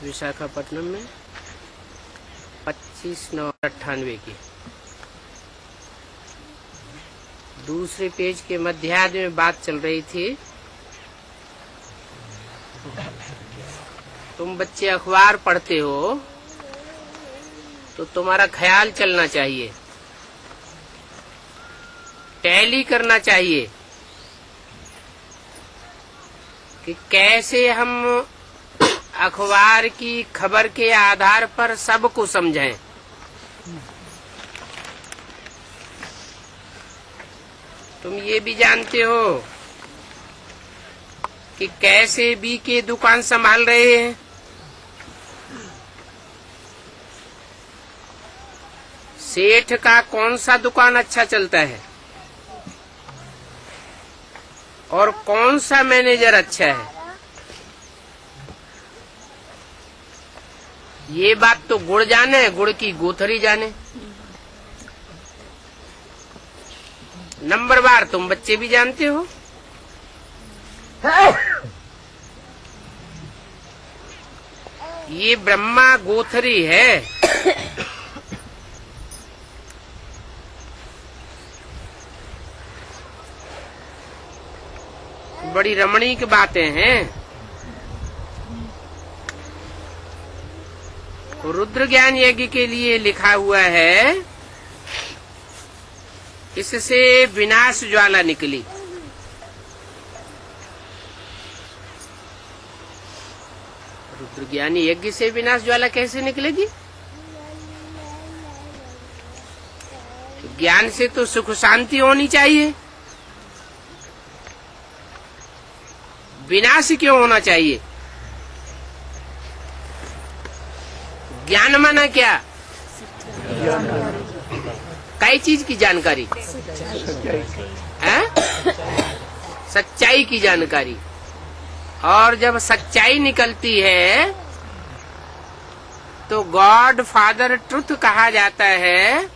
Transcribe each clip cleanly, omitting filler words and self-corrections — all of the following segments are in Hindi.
विशाखापट्टनम में 25/9/98 की। दूसरे पेज के मध्यार्ध में बात चल रही थी, तुम बच्चे अखबार पढ़ते हो तो तुम्हारा ख्याल चलना चाहिए, टैली करना चाहिए कि कैसे हम अखबार की खबर के आधार पर सबको समझें। तुम ये भी जानते हो कि कैसे बी के दुकान संभाल रहे हैं, सेठ का कौन सा दुकान अच्छा चलता है और कौन सा मैनेजर अच्छा है, ये बात तो गुड़ जाने, गुड़ की गोथरी जाने। नंबरवार तुम बच्चे भी जानते हो। ये ब्रह्मा गोथरी है, बड़ी रमणीक बातें हैं। रुद्र ज्ञान यज्ञ के लिए लिखा हुआ है, इससे विनाश ज्वाला निकली। रुद्र ज्ञान यज्ञ से विनाश ज्वाला कैसे निकलेगी? ज्ञान से तो सुख शांति होनी चाहिए, विनाश क्यों होना चाहिए? ज्ञान माना क्या? कई चीज की जानकारी है, सच्चाई की जानकारी। और जब सच्चाई निकलती है तो गॉड फादर ट्रुथ कहा जाता है,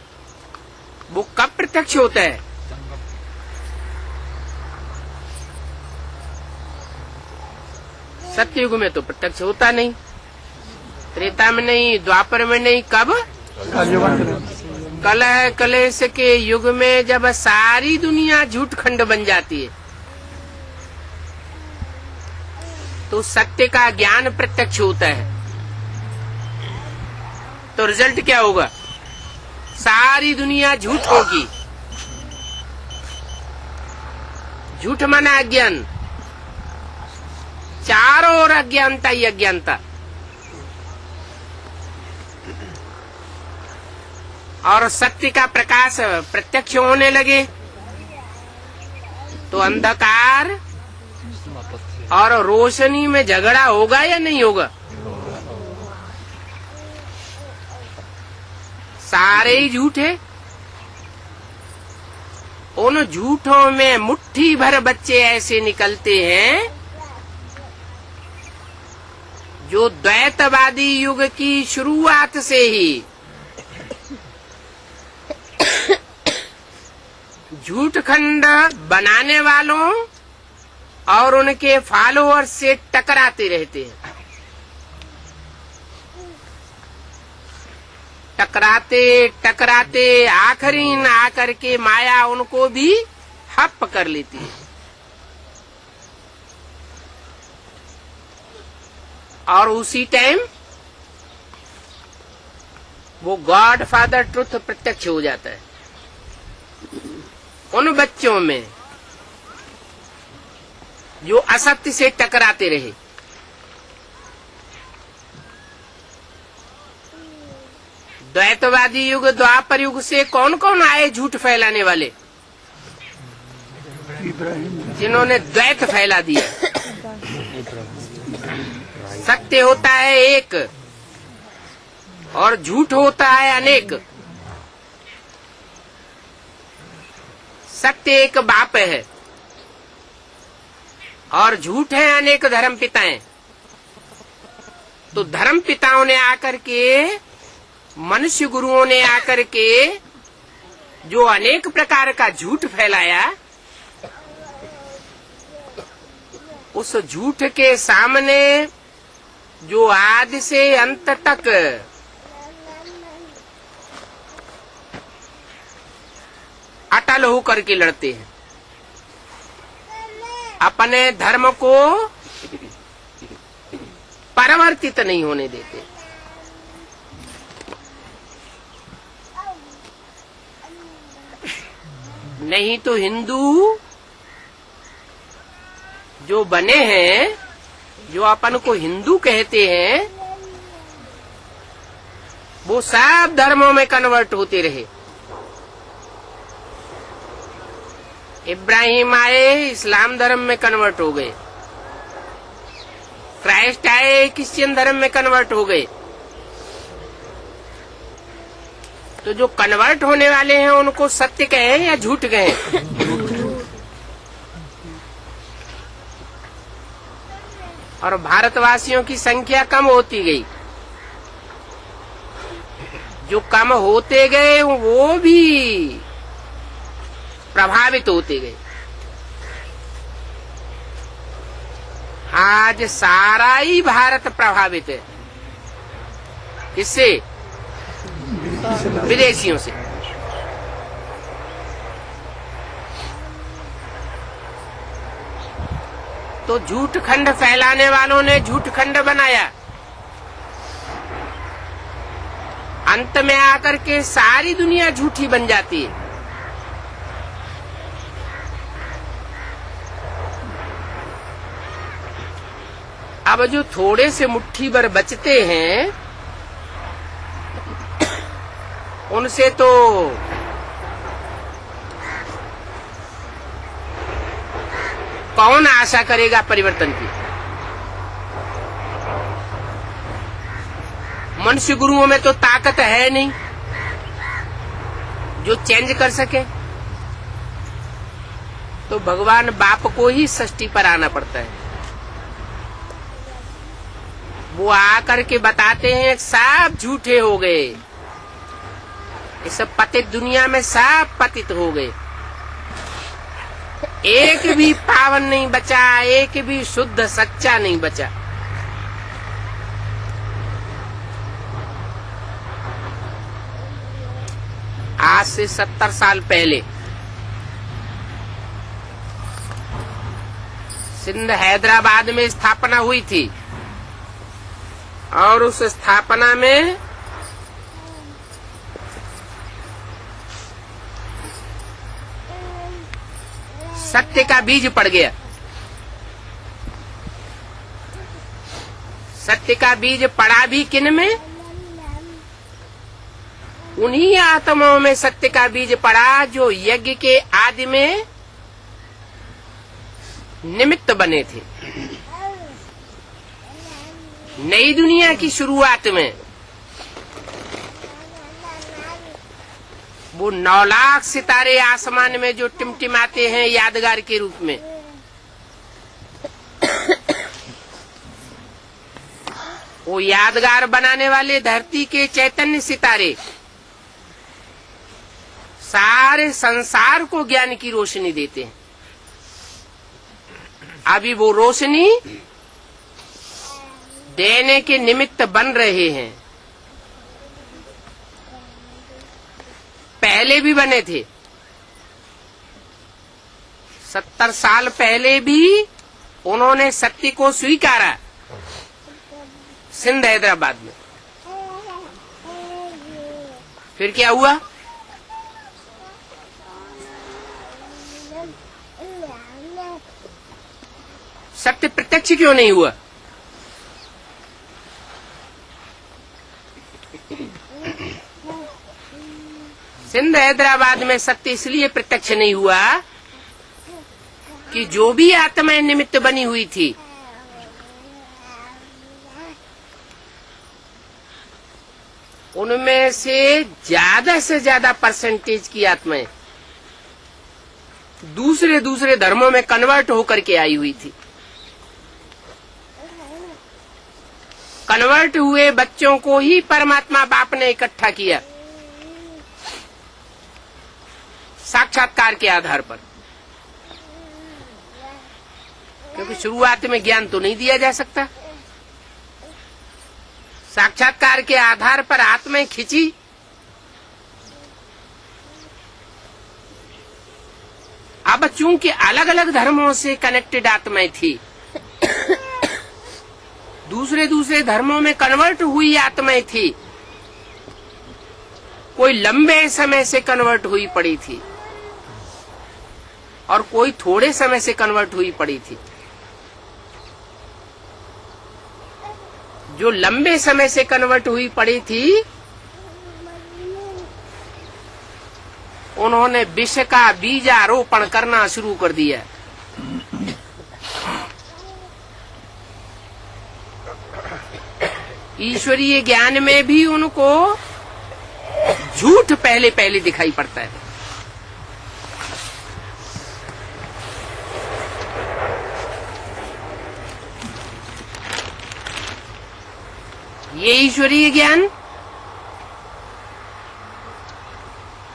वो कब प्रत्यक्ष होता है? सतयुग में तो प्रत्यक्ष होता नहीं, त्रेता में नहीं, द्वापर में नहीं, कब? कलह कलेश के युग में जब सारी दुनिया झूठ खंड बन जाती है तो सत्य का ज्ञान प्रत्यक्ष होता है। तो रिजल्ट क्या होगा? सारी दुनिया झूठ होगी। झूठ माना अज्ञान, चारों ओर अज्ञानता ही अज्ञानता। और सत्य का प्रकाश प्रत्यक्ष होने लगे तो अंधकार और रोशनी में झगड़ा होगा या नहीं होगा? सारे ही झूठ है। उन झूठों में मुट्ठी भर बच्चे ऐसे निकलते हैं जो द्वैतवादी युग की शुरुआत से ही झूठ खंड बनाने वालों और उनके फॉलोअर्स से टकराते रहते हैं। टकराते टकराते आखिरी न आकर के माया उनको भी हप कर लेती है और उसी टाइम वो गॉड फादर ट्रुथ प्रत्यक्ष हो जाता है। उन बच्चों में जो असत्य से टकराते रहे, द्वैतवादी युग द्वापर युग से कौन कौन आए झूठ फैलाने वाले, जिन्होंने द्वैत फैला दिया। सत्य होता है एक और झूठ होता है अनेक। सत्य एक बाप है और झूठ है अनेक धर्म पिताएं। तो धर्म पिताओं ने आकर के, मनुष्य गुरुओं ने आकर के जो अनेक प्रकार का झूठ फैलाया, उस झूठ के सामने जो आदि से अंत तक अटल होकर के लड़ते हैं, अपने धर्म को परिवर्तित नहीं होने देते। नहीं तो हिंदू जो बने हैं, जो अपन को हिंदू कहते हैं, वो सब धर्मों में कन्वर्ट होते रहे। इब्राहिम आए, इस्लाम धर्म में कन्वर्ट हो गए। क्राइस्ट आए, क्रिश्चियन धर्म में कन्वर्ट हो गए। तो जो कन्वर्ट होने वाले हैं उनको सत्य कहें या झूठ कहें? और भारतवासियों की संख्या कम होती गई। जो कम होते गए वो भी प्रभावित होते गए। आज सारा ही भारत प्रभावित है। किससे? विदेशियों से। तो झूठ खंड फैलाने वालों ने झूठ खंड बनाया। अंत में आकर के सारी दुनिया झूठी बन जाती है। अब जो थोड़े से मुट्ठी भर बचते हैं, उनसे तो कौन आशा करेगा परिवर्तन की? मनुष्य गुरुओं में तो ताकत है नहीं जो चेंज कर सके। तो भगवान बाप को ही सृष्टि पर आना पड़ता है। वो आकर के बताते हैं सब झूठे हो गए, इस पतित दुनिया में सब पतित हो गए, एक भी पावन नहीं बचा, एक भी शुद्ध सच्चा नहीं बचा। आज से 70 साल पहले सिंध हैदराबाद में स्थापना हुई थी और उस स्थापना में सत्य का बीज पड़ गया। सत्य का बीज पड़ा भी किन में? उन्हीं आत्माओं में सत्य का बीज पड़ा जो यज्ञ के आदि में निमित्त बने थे। नई दुनिया की शुरुआत में वो 9 लाख सितारे आसमान में जो टिमटिमाते हैं यादगार के रूप में, वो यादगार बनाने वाले धरती के चैतन्य सितारे सारे संसार को ज्ञान की रोशनी देते हैं। अभी वो रोशनी देने के निमित्त बन रहे हैं। पहले भी बने थे। 70 साल पहले भी उन्होंने सत्य को स्वीकारा सिंध हैदराबाद में। फिर क्या हुआ? सत्य प्रत्यक्ष क्यों नहीं हुआ? सिंध हैदराबाद में सत्य इसलिए प्रत्यक्ष नहीं हुआ कि जो भी आत्माएं निमित्त बनी हुई थी, उनमें से ज्यादा परसेंटेज की आत्माएं दूसरे धर्मों में कन्वर्ट होकर के आई हुई थी। कन्वर्ट हुए बच्चों को ही परमात्मा बाप ने इकट्ठा किया साक्षात्कार के आधार पर, क्योंकि शुरुआत में ज्ञान तो नहीं दिया जा सकता। साक्षात्कार के आधार पर आत्माएं खिंची। अब चूंकि अलग अलग धर्मों से कनेक्टेड आत्माएं थी, दूसरे दूसरे धर्मों में कन्वर्ट हुई आत्माएं थी, कोई लंबे समय से कन्वर्ट हुई पड़ी थी और कोई थोड़े समय से कन्वर्ट हुई पड़ी थी। जो लंबे समय से कन्वर्ट हुई पड़ी थी, उन्होंने विष का बीजारोपण करना शुरू कर दिया। ईश्वरीय ज्ञान में भी उनको झूठ पहले पहले दिखाई पड़ता है। ये ईश्वरीय ज्ञान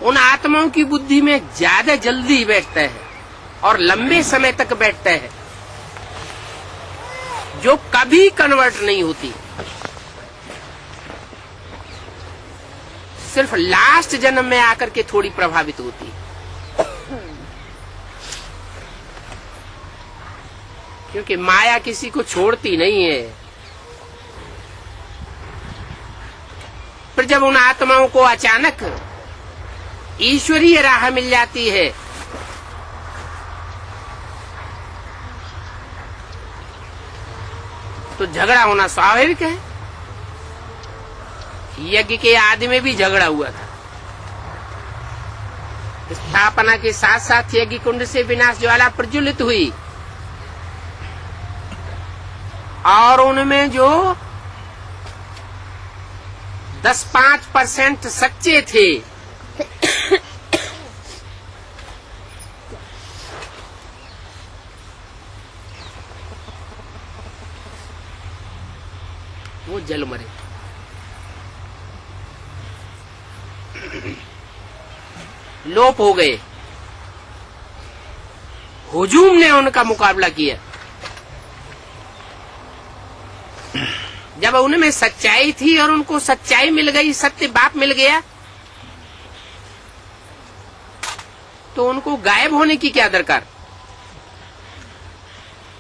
उन आत्माओं की बुद्धि में ज्यादा जल्दी बैठता है और लंबे समय तक बैठता है, जो कभी कन्वर्ट नहीं होती। सिर्फ लास्ट जन्म में आकर के थोड़ी प्रभावित होती है, क्योंकि माया किसी को छोड़ती नहीं है। फिर जब उन आत्माओं को अचानक ईश्वरीय राह मिल जाती है, तो झगड़ा होना स्वाभाविक है। यज्ञ के आदि में भी झगड़ा हुआ था। स्थापना के साथ साथ यज्ञ कुंड से विनाश ज्वाला प्रज्वलित हुई और उनमें जो 10-5% सच्चे थे, वो जल मरे। लोप हो गए। हुजूम ने उनका मुकाबला किया। जब उनमें सच्चाई थी और उनको सच्चाई मिल गई, सत्य बाप मिल गया, तो उनको गायब होने की क्या दरकार?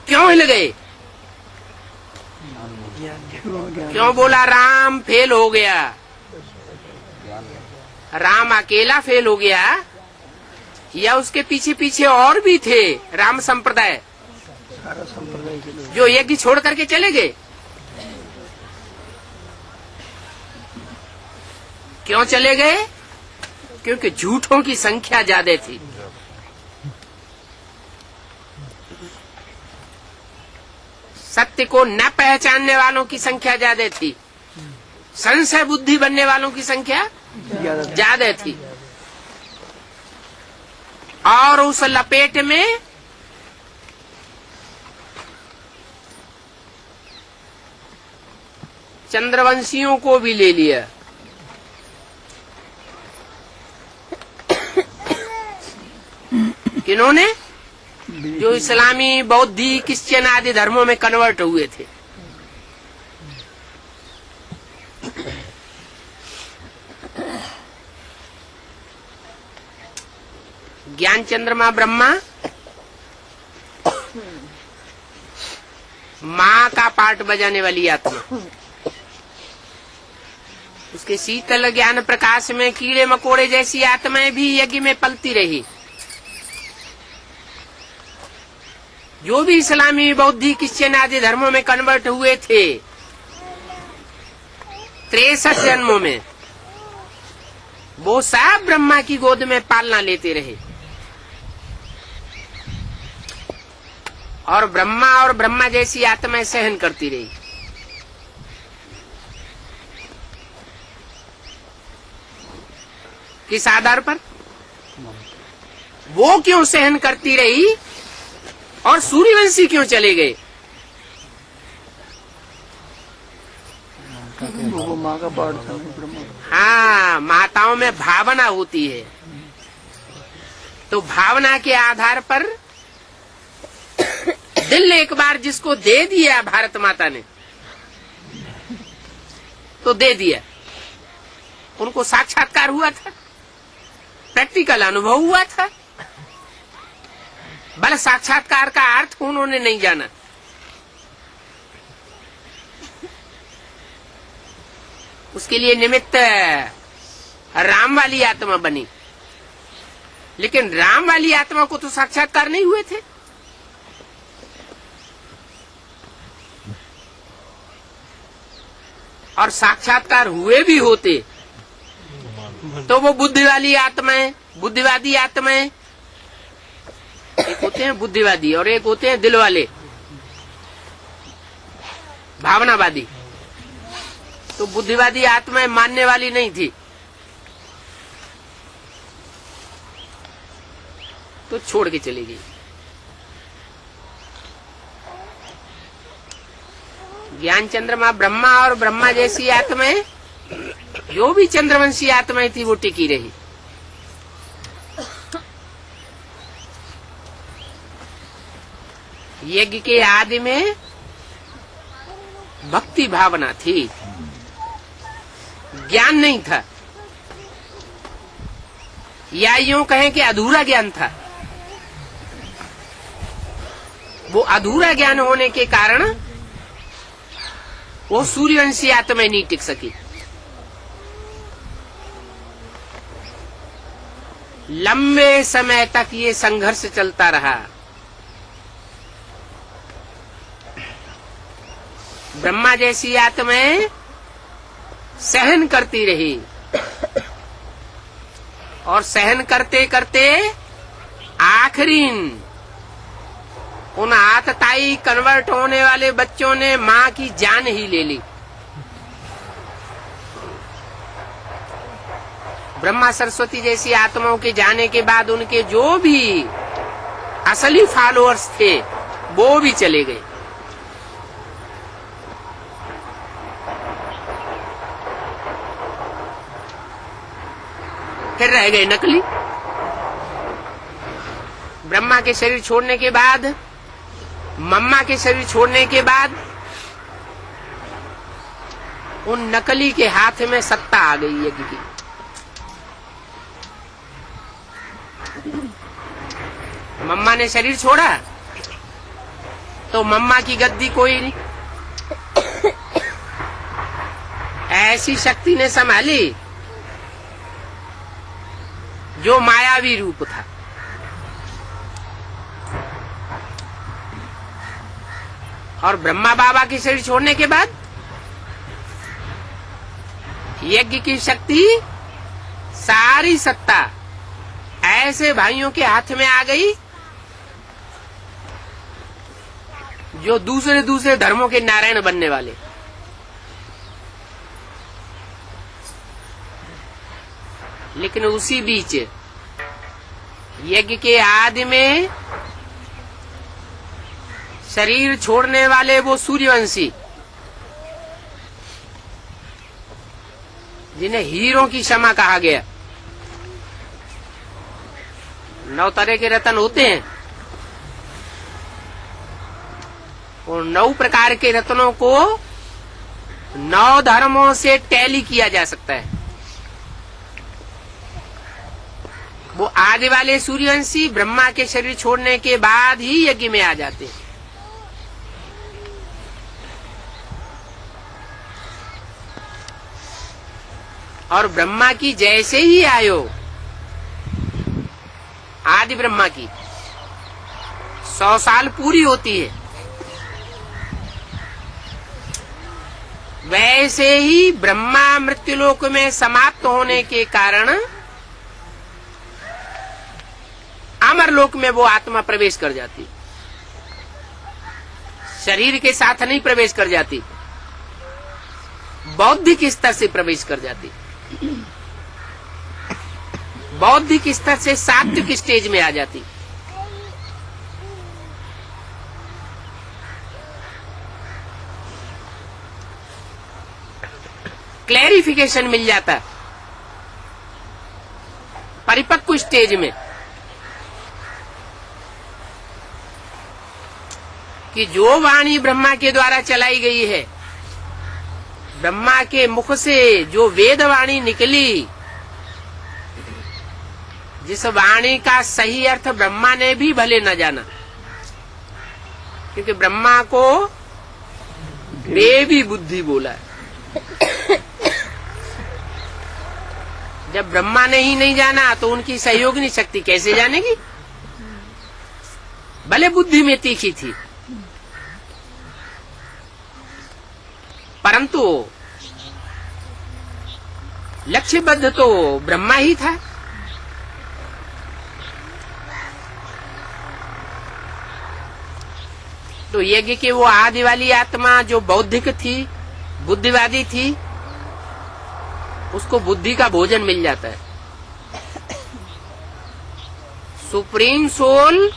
क्यों हिल गए? क्यों बोला राम फेल हो गया? राम अकेला फेल हो गया या उसके पीछे पीछे और भी थे राम संप्रदाय जो यज्ञ छोड़ करके चले गए? क्यों चले गए? क्योंकि झूठों की संख्या ज्यादा थी। सत्य को न पहचानने वालों की संख्या ज्यादा थी, संशय बुद्धि बनने वालों की संख्या ज्यादा थी। और उस लपेट में चंद्रवंशियों को भी ले लिया। किन्होंने? जो इस्लामी, बौद्धि, क्रिश्चियन आदि धर्मों में कन्वर्ट हुए थे। ज्ञान चंद्रमा ब्रह्मा माँ का पार्ट बजाने वाली आत्मा, उसके शीतल ज्ञान प्रकाश में कीड़े मकोड़े जैसी आत्माएं भी यज्ञ में पलती रही। जो भी इस्लामी, बौद्धि, क्रिश्चियन आदि धर्मों में कन्वर्ट हुए थे 63 जन्मों में, वो सब ब्रह्मा की गोद में पालना लेते रहे और ब्रह्मा जैसी आत्माएं सहन करती रही। किस आधार पर? वो क्यों सहन करती रही और सूर्यवंशी क्यों चले गए? वो माँ का पार्ट था ब्रह्मा। हाँ, माताओं में भावना होती है, तो भावना के आधार पर दिल ने एक बार जिसको दे दिया भारत माता ने, तो दे दिया। उनको साक्षात्कार हुआ था, प्रैक्टिकल अनुभव हुआ था, बल साक्षात्कार का अर्थ उन्होंने नहीं जाना। उसके लिए निमित्त राम वाली आत्मा बनी, लेकिन राम वाली आत्मा को तो साक्षात्कार नहीं हुए थे। और साक्षात्कार हुए भी होते तो वो बुद्धि वाली आत्माएं, बुद्धिवादी आत्माएं, एक होते हैं बुद्धिवादी और एक होते हैं दिल वाले, भावनावादी। तो बुद्धिवादी आत्माएं मानने वाली नहीं थी, तो छोड़ के चली गई। ज्ञान चंद्रमा ब्रह्मा और ब्रह्मा जैसी आत्माएं, जो भी चंद्रवंशी आत्माएं थी, वो टिकी रही। यज्ञ के आदि में भक्ति भावना थी, ज्ञान नहीं था, या यूं कहें कि अधूरा ज्ञान था। वो अधूरा ज्ञान होने के कारण वो सूर्यवंशी आत्मा नहीं टिक सकी। लंबे समय तक ये संघर्ष चलता रहा। ब्रह्मा जैसी आत्माएं सहन करती रही और सहन करते करते आखिरी उन आतताई कन्वर्ट होने वाले बच्चों ने मां की जान ही ले ली। ब्रह्मा सरस्वती जैसी आत्माओं के जाने के बाद उनके जो भी असली फॉलोअर्स थे वो भी चले गए। फिर रह गए नकली। ब्रह्मा के शरीर छोड़ने के बाद, मम्मा के शरीर छोड़ने के बाद उन नकली के हाथ में सत्ता आ गई यज्ञ की। मम्मा ने शरीर छोड़ा तो मम्मा की गद्दी कोई नहीं, ऐसी शक्ति ने संभाली जो मायावी रूप था। और ब्रह्मा बाबा की शरीर छोड़ने के बाद यज्ञ की शक्ति, सारी सत्ता ऐसे भाइयों के हाथ में आ गई जो दूसरे दूसरे धर्मों के नारायण बनने वाले। लेकिन उसी बीच यज्ञ के आदि में शरीर छोड़ने वाले वो सूर्यवंशी, जिन्हें हीरों की क्षमा कहा गया। 9 तरह के रत्न होते हैं, उन 9 प्रकार के रत्नों को 9 धर्मों से टैली किया जा सकता है। वो आदि वाले सूर्यवंशी ब्रह्मा के शरीर छोड़ने के बाद ही यज्ञ में आ जाते हैं। और ब्रह्मा की जैसे ही आयो, आदि ब्रह्मा की 100 साल पूरी होती है, वैसे ही ब्रह्मा मृत्युलोक में समाप्त होने के कारण अमरलोक में वो आत्मा प्रवेश कर जाती। शरीर के साथ नहीं प्रवेश कर जाती, बौद्धिक स्तर से प्रवेश कर जाती। बौद्धिक स्तर से सात्विक स्टेज में आ जाती। क्लैरिफिकेशन मिल जाता परिपक्व स्टेज में कि जो वाणी ब्रह्मा के द्वारा चलाई गई है, ब्रह्मा के मुख से जो वेदवाणी निकली, जिस वाणी का सही अर्थ ब्रह्मा ने भी भले न जाना, क्योंकि ब्रह्मा को देवी बुद्धि बोला है। जब ब्रह्मा ने ही नहीं जाना तो उनकी सहयोगिनी शक्ति कैसे जानेगी? भले बुद्धि में तीखी थी, परंतु लक्ष्यबद्ध तो ब्रह्मा ही था। तो यज्ञ की वो आदि वाली आत्मा जो बौद्धिक थी, बुद्धिवादी थी, उसको बुद्धि का भोजन मिल जाता है। सुप्रीम सोल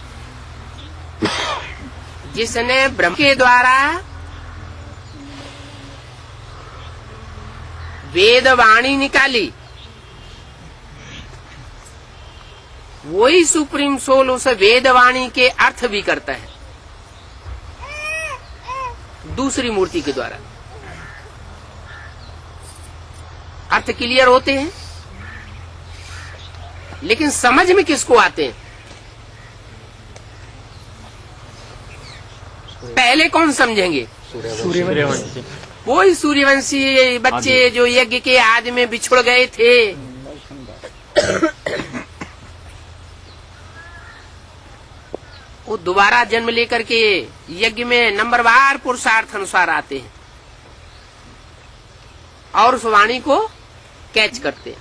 जिसने ब्रह्म के द्वारा वेदवाणी निकाली, वही सुप्रीम सोल उस वेदवाणी के अर्थ भी करता है दूसरी मूर्ति के द्वारा। अर्थ क्लियर होते हैं, लेकिन समझ में किसको आते हैं? पहले कौन समझेंगे? सूर्यवंशी। वही सूर्यवंशी बच्चे जो यज्ञ के आदि में बिछुड़ गए थे। वो दोबारा जन्म लेकर के यज्ञ में नंबरवार पुरुषार्थ अनुसार आते हैं और उस वाणी को कैच करते हैं,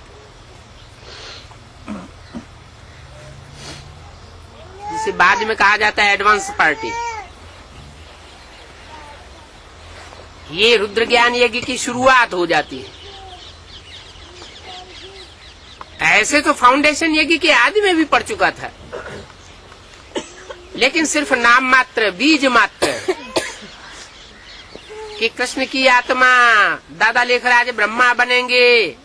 जिसे बाद में कहा जाता है एडवांस पार्टी। ये रुद्र ज्ञान यज्ञ की शुरुआत हो जाती है। ऐसे तो फाउंडेशन यज्ञ के आदि में भी पड़ चुका था, लेकिन सिर्फ नाम मात्र, बीज मात्र, कि कृष्ण की आत्मा दादा लेखराज ब्रह्मा बनेंगे,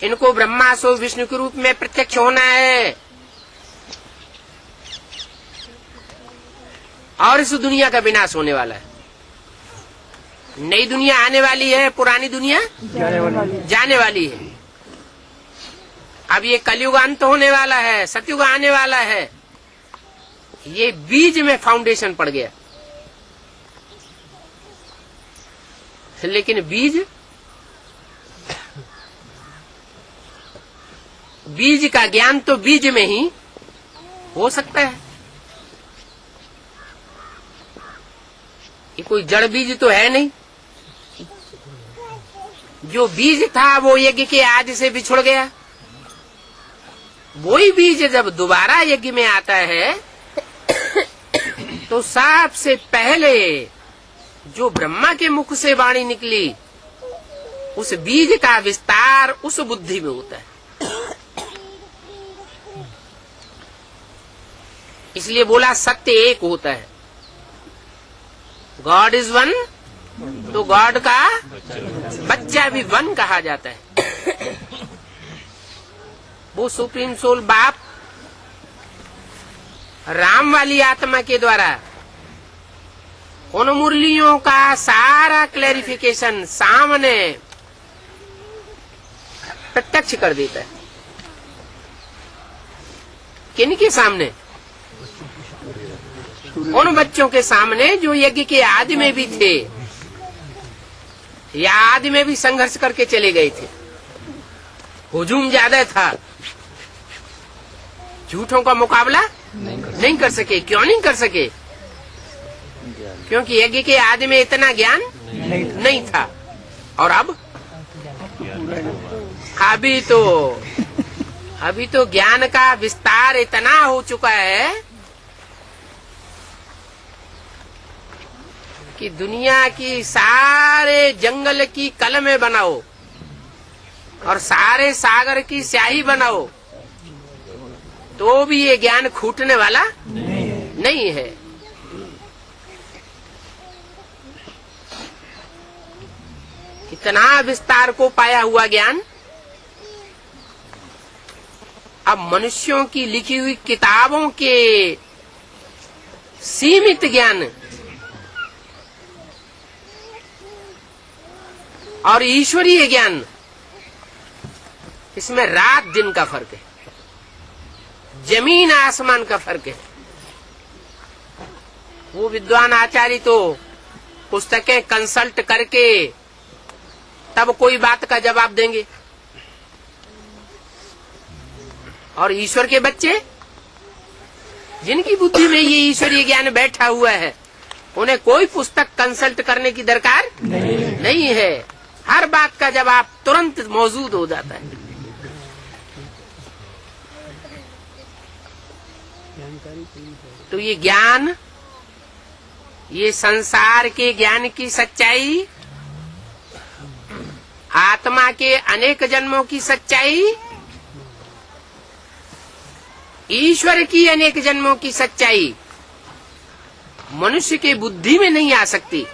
इनको ब्रह्मा सो विष्णु के रूप में प्रत्यक्ष होना है और इस दुनिया का विनाश होने वाला है। नई दुनिया आने वाली है, पुरानी दुनिया जाने वाली है। अब ये कलयुग अंत होने वाला है, सतयुग आने वाला है। ये बीज में फाउंडेशन पड़ गया, लेकिन बीज का ज्ञान तो बीज में ही हो सकता है। ये कोई जड़ बीज तो है नहीं। जो बीज था वो यज्ञ के आदि से बिछुड़ गया। वही बीज जब दोबारा यज्ञ में आता है तो सबसे पहले जो ब्रह्मा के मुख से वाणी निकली, उस बीज का विस्तार उस बुद्धि में होता है। इसलिए बोला सत्य एक होता है। गॉड इज वन, तो गॉड का बच्चा भी वन कहा जाता है। वो सुप्रीम सोल बाप राम वाली आत्मा के द्वारा उन मुरलियों का सारा क्लैरिफिकेशन सामने प्रत्यक्ष कर देता है। किनके सामने? उन बच्चों के सामने जो यज्ञ के आदि में भी थे या आदि में भी संघर्ष करके चले गए थे। हुजूम ज्यादा था, झूठों का मुकाबला नहीं कर सके। क्यों नहीं कर सके? क्योंकि यज्ञ के आदि में इतना ज्ञान नहीं था। और अब अभी तो ज्ञान का विस्तार इतना हो चुका है कि दुनिया की सारे जंगल की कलमें बनाओ और सारे सागर की स्याही बनाओ, तो भी ये ज्ञान खूटने वाला नहीं है। इतना विस्तार को पाया हुआ ज्ञान अब मनुष्यों की लिखी हुई किताबों के सीमित ज्ञान और ईश्वरीय ज्ञान, इसमें रात दिन का फर्क है, जमीन आसमान का फर्क है। वो विद्वान आचार्य तो पुस्तकें कंसल्ट करके तब कोई बात का जवाब देंगे, और ईश्वर के बच्चे जिनकी बुद्धि में ये ईश्वरीय ज्ञान बैठा हुआ है, उन्हें कोई पुस्तक कंसल्ट करने की दरकार नहीं है। हर बात का जवाब तुरंत मौजूद हो जाता है। तो ये ज्ञान, ये संसार के ज्ञान की सच्चाई, आत्मा के अनेक जन्मों की सच्चाई, ईश्वर की अनेक जन्मों की सच्चाई मनुष्य की बुद्धि में नहीं आ सकती।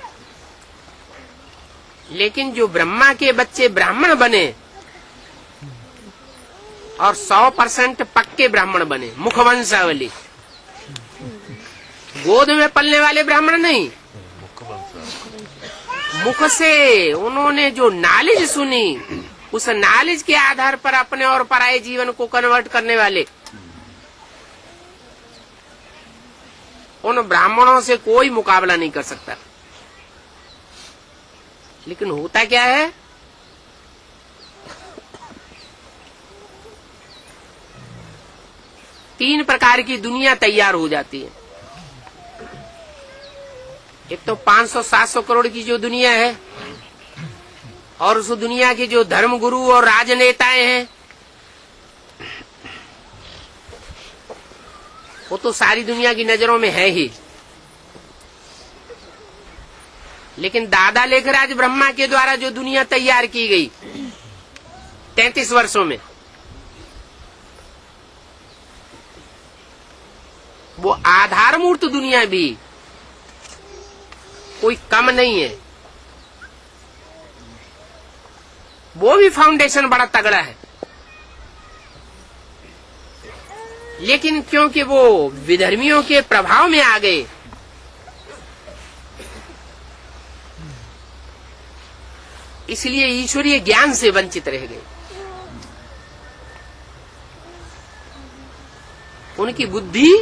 लेकिन जो ब्रह्मा के बच्चे ब्राह्मण बने और 100% पक्के ब्राह्मण बने, मुखवंशावली, गोद में पलने वाले ब्राह्मण नहीं, मुख से उन्होंने जो नॉलेज सुनी, उस नॉलेज के आधार पर अपने और पराये जीवन को कन्वर्ट करने वाले, उन ब्राह्मणों से कोई मुकाबला नहीं कर सकता। लेकिन होता क्या है, तीन प्रकार की दुनिया तैयार हो जाती है। एक तो 500-700 करोड़ की जो दुनिया है, और उस दुनिया के जो धर्मगुरु और राजनेताएं हैं, वो तो सारी दुनिया की नजरों में है ही। लेकिन दादा लेखराज ब्रह्मा के द्वारा जो दुनिया तैयार की गई 33 वर्षों में, वो आधारमूर्त दुनिया भी कोई कम नहीं है। वो भी फाउंडेशन बड़ा तगड़ा है। लेकिन क्योंकि वो विधर्मियों के प्रभाव में आ गए, इसलिए ईश्वरीय ज्ञान से वंचित रह गए। उनकी बुद्धि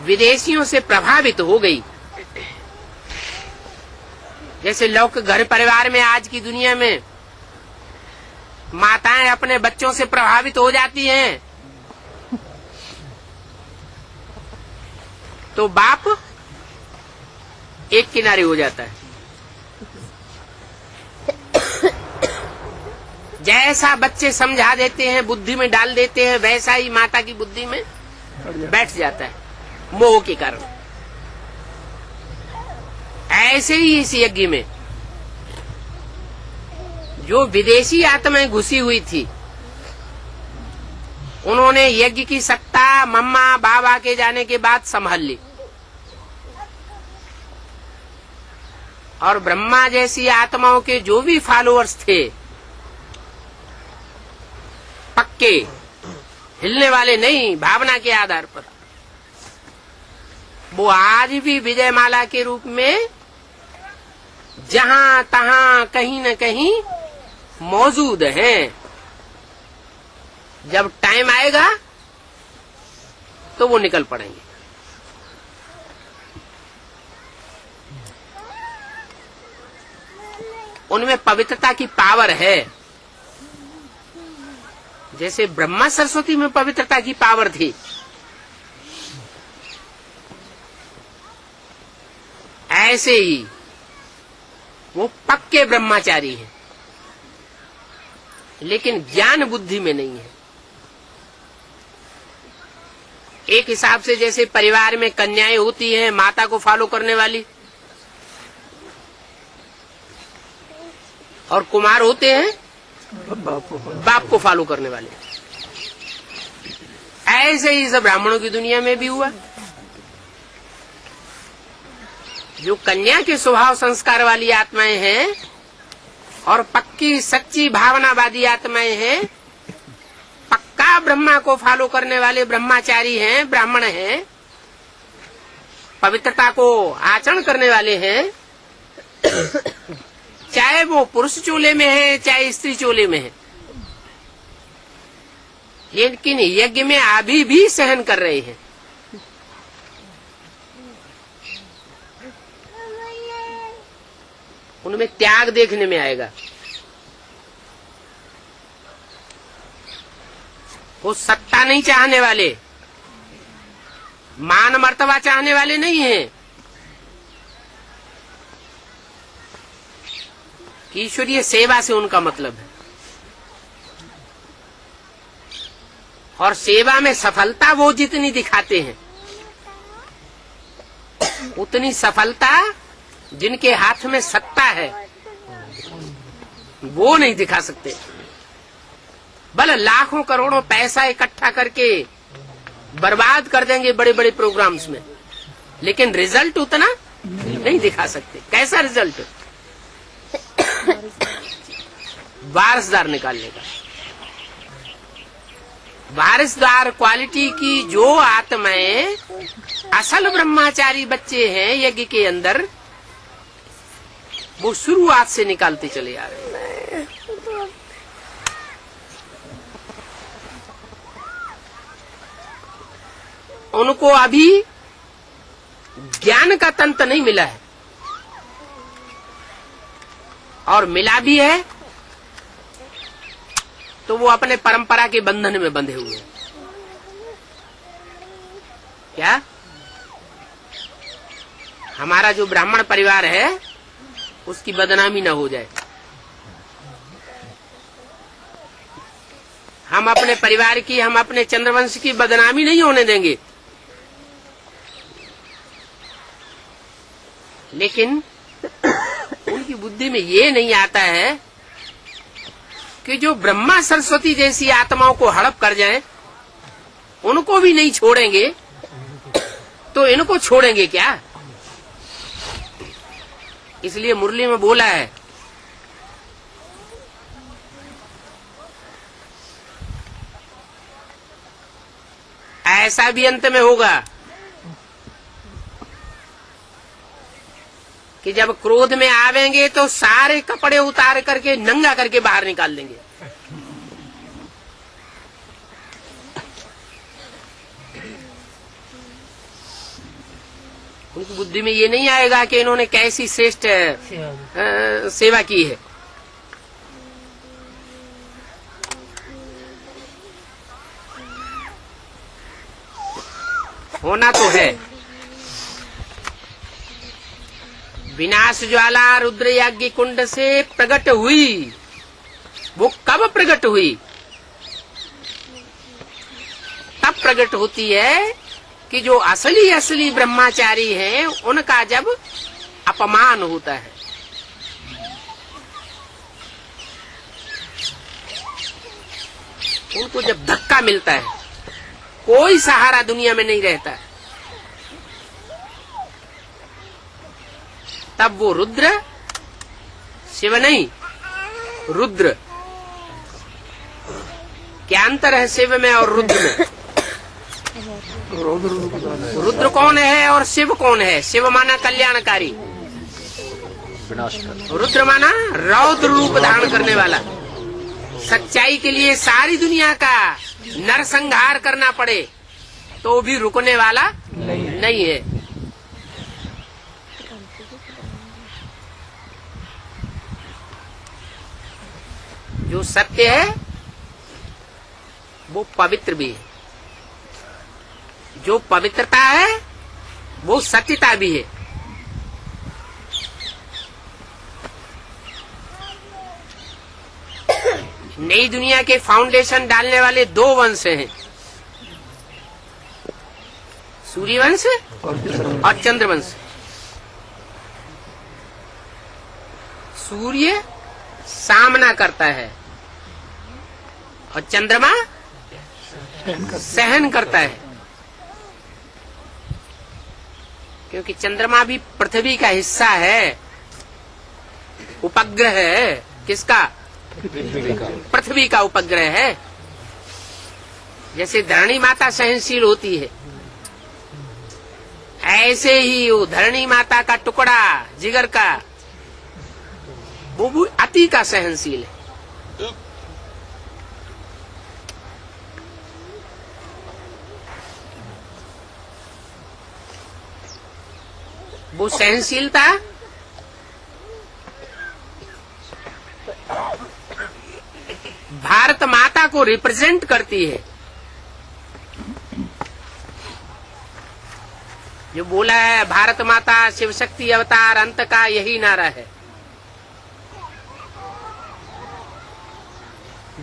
विदेशियों से प्रभावित हो गई। जैसे लोग घर परिवार में आज की दुनिया में माताएं अपने बच्चों से प्रभावित हो जाती हैं, तो बाप एक किनारे हो जाता है। जैसा बच्चे समझा देते हैं, बुद्धि में डाल देते हैं, वैसा ही माता की बुद्धि में बैठ जाता है, मोह के कारण। ऐसे ही इस यज्ञ में जो विदेशी आत्माएं घुसी हुई थी, उन्होंने यज्ञ की सत्ता मम्मा बाबा के जाने के बाद संभाल ली, और ब्रह्मा जैसी आत्माओं के जो भी फॉलोअर्स थे, पक्के, हिलने वाले नहीं, भावना के आधार पर, वो आज भी विजयमाला के रूप में जहां तहां कहीं न कहीं मौजूद हैं। जब टाइम आएगा तो वो निकल पड़ेंगे। उनमें पवित्रता की पावर है। जैसे ब्रह्मा सरस्वती में पवित्रता की पावर थी, ऐसे ही वो पक्के ब्रह्मचारी हैं, लेकिन ज्ञान बुद्धि में नहीं है। एक हिसाब से जैसे परिवार में कन्याएं होती हैं माता को फॉलो करने वाली, और कुमार होते हैं बाप को फॉलो करने वाले, ऐसे ही सब ब्राह्मणों की दुनिया में भी हुआ। जो कन्या के स्वभाव संस्कार वाली आत्माएं हैं और पक्की सच्ची भावनावादी आत्माएं हैं, पक्का ब्रह्मा को फॉलो करने वाले ब्रह्मचारी हैं, ब्राह्मण हैं, पवित्रता को आचरण करने वाले हैं, चाहे वो पुरुष चोले में है चाहे स्त्री चोले में है, लेकिन यज्ञ में अभी भी सहन कर रहे हैं। उनमें त्याग देखने में आएगा। वो सत्ता नहीं चाहने वाले, मान मर्तबा चाहने वाले नहीं हैं। कि ईश्वरीय सेवा से उनका मतलब है, और सेवा में सफलता वो जितनी दिखाते हैं उतनी सफलता जिनके हाथ में सत्ता है वो नहीं दिखा सकते। भले लाखों करोड़ों पैसा इकट्ठा करके बर्बाद कर देंगे बड़े बड़े प्रोग्राम्स में, लेकिन रिजल्ट उतना नहीं दिखा सकते। कैसा रिजल्ट? वारसदार निकालने का। वारसदार क्वालिटी की जो आत्माएं असल ब्रह्मचारी बच्चे हैं यज्ञ के अंदर, वो शुरुआत से निकालते चले आ रहे हैं। उनको अभी ज्ञान का तंत्र नहीं मिला है, और मिला भी है तो वो अपने परंपरा के बंधन में बंधे हुए हैं। क्या हमारा जो ब्राह्मण परिवार है उसकी बदनामी न हो जाए? हम अपने परिवार की, हम अपने चंद्रवंश की बदनामी नहीं होने देंगे। लेकिन उनकी बुद्धि में ये नहीं आता है कि जो ब्रह्मा सरस्वती जैसी आत्माओं को हड़प कर जाएं, उनको भी नहीं छोड़ेंगे तो इनको छोड़ेंगे क्या? इसलिए मुरली में बोला है, ऐसा भी अंत में होगा कि जब क्रोध में आवेंगे तो सारे कपड़े उतार करके नंगा करके बाहर निकाल देंगे। उनकी बुद्धि में ये नहीं आएगा कि इन्होंने कैसी श्रेष्ठ सेवा की है। होना तो है। विनाश ज्वाला रुद्र यज्ञ कुंड से प्रकट हुई। वो कब प्रकट हुई? तब प्रकट होती है कि जो असली असली ब्रह्मचारी हैं उनका जब अपमान होता है, उनको जब धक्का मिलता है, कोई सहारा दुनिया में नहीं रहता, तब वो रुद्र, शिव नहीं रुद्र। क्या अंतर है शिव में और रुद्र में? रुद्र कौन है और शिव कौन है? शिव माना कल्याणकारी, रुद्र माना रौद्र रूप धारण करने वाला। सच्चाई के लिए सारी दुनिया का नरसंहार करना पड़े तो भी रुकने वाला नहीं है। जो सत्य है वो पवित्र भी है, जो पवित्रता है वो सत्यता भी है। नई दुनिया के फाउंडेशन डालने वाले दो वंश हैं, सूर्यवंश और चंद्रवंश। सूर्य सामना करता है और चंद्रमा सहन करता है, क्योंकि चंद्रमा भी पृथ्वी का हिस्सा है, उपग्रह है। किसका? पृथ्वी का उपग्रह है। जैसे धरणी माता सहनशील होती है, ऐसे ही वो धरणी माता का टुकड़ा जिगर का वो भी अति का सहनशील है। वो सहनशीलता भारत माता को रिप्रेजेंट करती है। जो बोला है भारत माता शिव शक्ति अवतार अंत का, यही नारा है।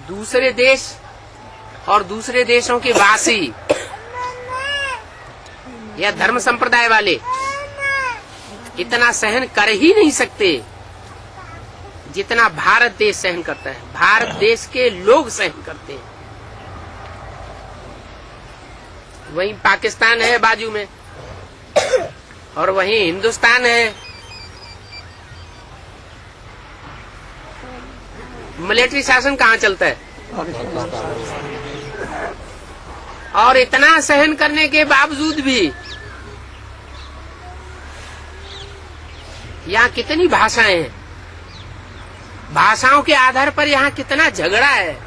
दूसरे देश और दूसरे देशों के वासी या धर्म संप्रदाय वाले इतना सहन कर ही नहीं सकते जितना भारत देश सहन करता है। भारत देश के लोग सहन करते हैं। वहीं पाकिस्तान है बाजू में और वहीं हिंदुस्तान है। मिलिट्री शासन कहाँ चलता है? और इतना सहन करने के बावजूद भी यहाँ कितनी भाषाएं हैं। भाषाओं के आधार पर यहाँ कितना झगड़ा है,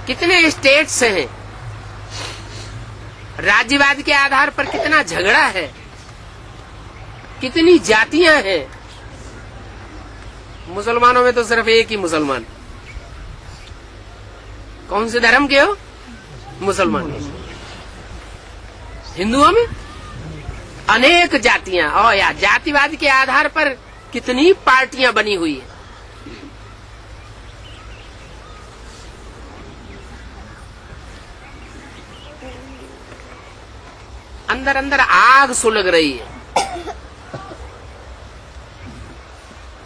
कितने स्टेट्स हैं। राज्यवाद के आधार पर कितना झगड़ा है, कितनी जातियां हैं। मुसलमानों में तो सिर्फ एक ही मुसलमान। कौन से धर्म के हो? मुसलमान। हिंदुओं में अनेक जातियां, और या जातिवाद के आधार पर कितनी पार्टियां बनी हुई है। अंदर अंदर आग सुलग रही है।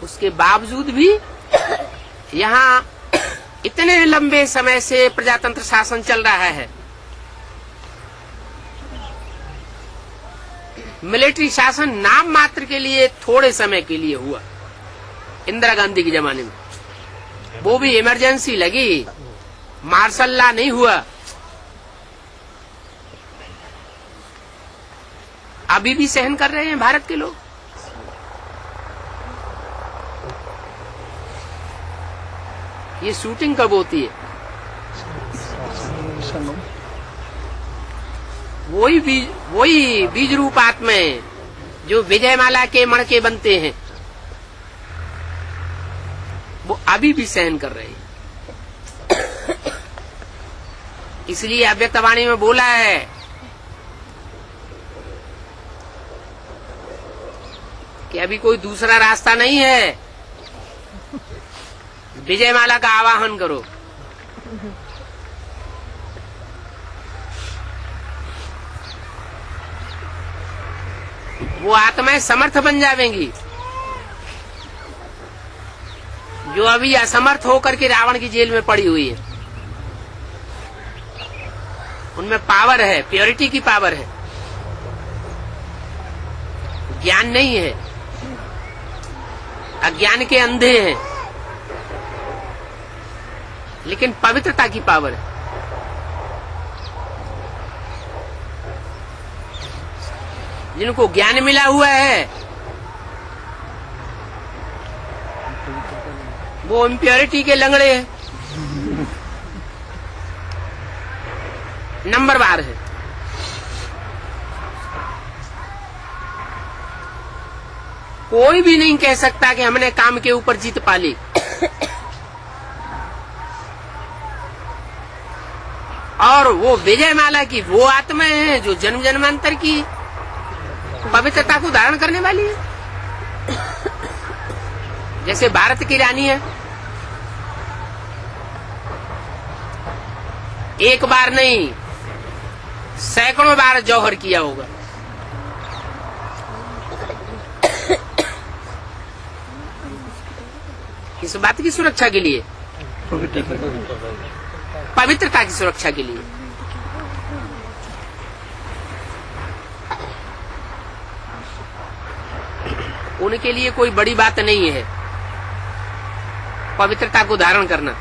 उसके बावजूद भी यहाँ इतने लंबे समय से प्रजातंत्र शासन चल रहा है। मिलिट्री शासन नाम मात्र के लिए थोड़े समय के लिए हुआ इंदिरा गांधी के जमाने में, वो भी इमरजेंसी लगी, मार्शल लॉ नहीं हुआ। अभी भी सहन कर रहे हैं भारत के लोग। ये शूटिंग कब होती है? वही बीज रूप आत्माएं जो विजयमाला के मणके बनते हैं, वो अभी भी सहन कर रहे हैं। इसलिए अव्यक्तवाणी में बोला है कि अभी कोई दूसरा रास्ता नहीं है, विजयमाला का आवाहन करो। वो आत्माएं समर्थ बन जाएंगी जो अभी असमर्थ होकर के रावण की जेल में पड़ी हुई है। उनमें पावर है, प्योरिटी की पावर है, ज्ञान नहीं है, अज्ञान के अंधे हैं, लेकिन पवित्रता की पावर है। जिनको ज्ञान मिला हुआ है वो इम्प्योरिटी के लंगड़े हैं, नंबरवार है। कोई भी नहीं कह सकता कि हमने काम के ऊपर जीत पा ली। और वो विजयमाला की वो आत्माएं हैं जो जन्म जन्मांतर की पवित्रता को धारण करने वाली है। जैसे भारत की रानी है, एक बार नहीं सैकड़ों बार जौहर किया होगा। इस बात की सुरक्षा के लिए, पवित्रता की सुरक्षा के लिए। उनके लिए कोई बड़ी बात नहीं है पवित्रता को धारण करना,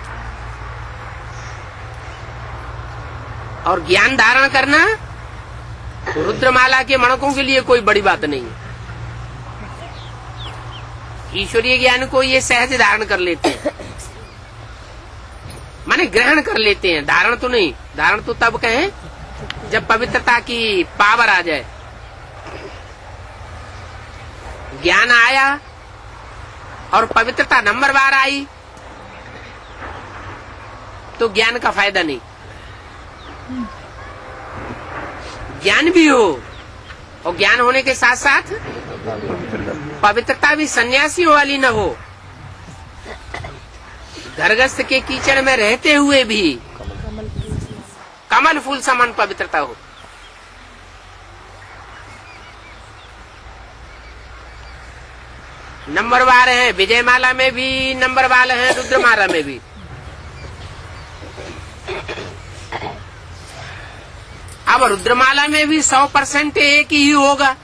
और ज्ञान धारण करना रुद्रमाला के मणकों के लिए कोई बड़ी बात नहीं है। ईश्वरीय ज्ञान को ये सहज धारण कर लेते हैं, माने ग्रहण कर लेते हैं। धारण तो नहीं, धारण तो तब कहें जब पवित्रता की पावर आ जाए। ज्ञान आया और पवित्रता नंबर बार आई तो ज्ञान का फायदा नहीं। ज्ञान भी हो और ज्ञान होने के साथ साथ पवित्रता भी सन्यासियों वाली न हो। घरगस्थ के कीचड़ में रहते हुए भी कमल फूल समान पवित्रता हो। नंबरवार है विजयमाला में भी, नंबरवार है रुद्रमाला में भी। अब रुद्रमाला में भी 100% एक ही होगा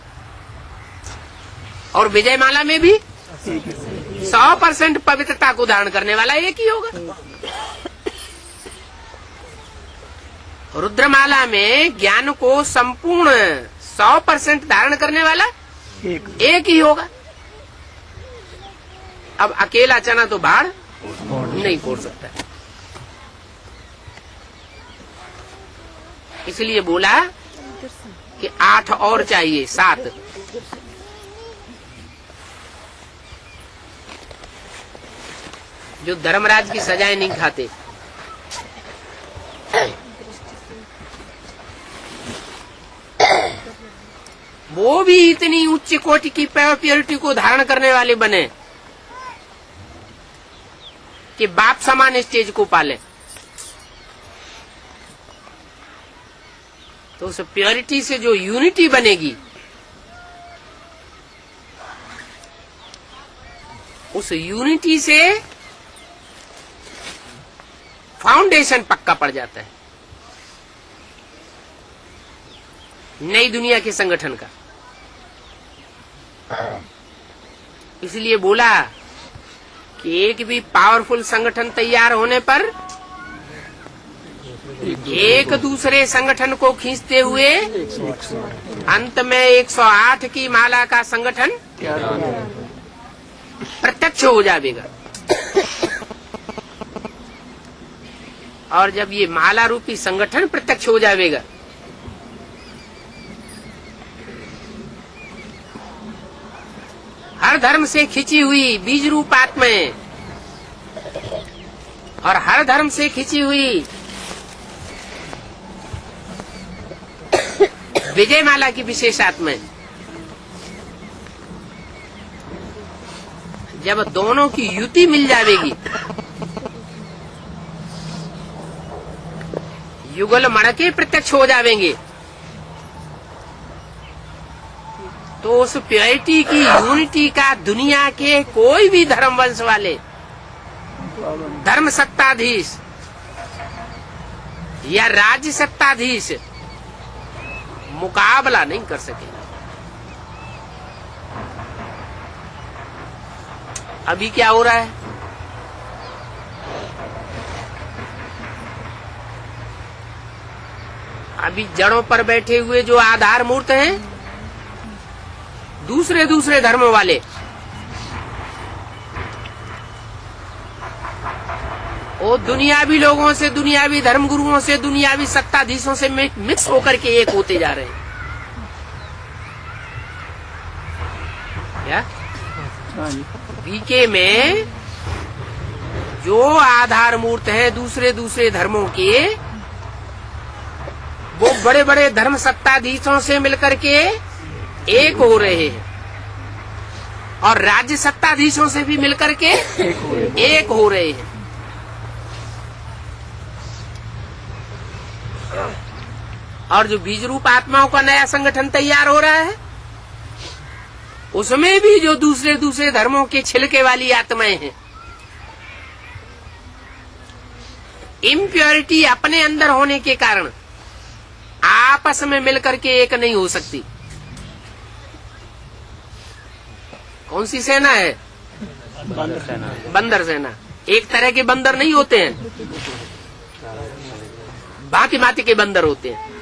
और विजयमाला में भी 100% पवित्रता को धारण करने वाला एक ही होगा। रुद्रमाला में ज्ञान को संपूर्ण 100% धारण करने वाला एक ही होगा। अब अकेला चना तो बाढ़ नहीं फोड़ सकता, इसलिए बोला कि 8 और चाहिए, 7। जो धर्मराज की सजाएं नहीं खाते, वो भी इतनी उच्च कोटि की प्योरिटी को धारण करने वाले बने कि बाप समान स्टेज को पाले। तो उस प्योरिटी से जो यूनिटी बनेगी, उस यूनिटी से फाउंडेशन पक्का पड़ जाता है नई दुनिया के संगठन का। इसलिए बोला कि एक भी पावरफुल संगठन तैयार होने पर एक दूसरे संगठन को खींचते हुए अंत में 108 की माला का संगठन प्रत्यक्ष हो जाएगा। और जब ये माला रूपी संगठन प्रत्यक्ष हो जाएगा हर धर्म से खिंची हुई बीज रूप आत्माएं और हर धर्म से खिंची हुई विजय माला की विशेष आत्माएं, जब दोनों की युति मिल जाएगी, युगल मणके प्रत्यक्ष हो जाएंगे, तो उस प्योरिटी की यूनिटी का दुनिया के कोई भी धर्म वंश वाले धर्म सत्ताधीश या राज्य सत्ताधीश मुकाबला नहीं कर सके। अभी क्या हो रहा है? अभी जड़ों पर बैठे हुए जो आधार मूर्त हैं, दूसरे दूसरे धर्मों वाले, वो दुनियावी लोगों से, दुनियावी धर्मगुरुओं से, दुनियावी सत्ताधीशों से मिक्स होकर के एक होते जा रहे हैं। क्या बीके में जो आधार मूर्त हैं दूसरे दूसरे धर्मों के, वो बड़े बड़े धर्म सत्ताधीशों से मिलकर के एक हो रहे हैं और राज्य सत्ताधीशों से भी मिलकर के एक हो रहे हैं। और जो बीज रूप आत्माओं का नया संगठन तैयार हो रहा है, उसमें भी जो दूसरे दूसरे धर्मों के छिलके वाली आत्माएं हैं, इम्प्योरिटी अपने अंदर होने के कारण आपस में मिलकर के एक नहीं हो सकती। कौन सी सेना है? बंदर सेना। एक तरह के बंदर नहीं होते हैं, भांति भांति के बंदर होते हैं।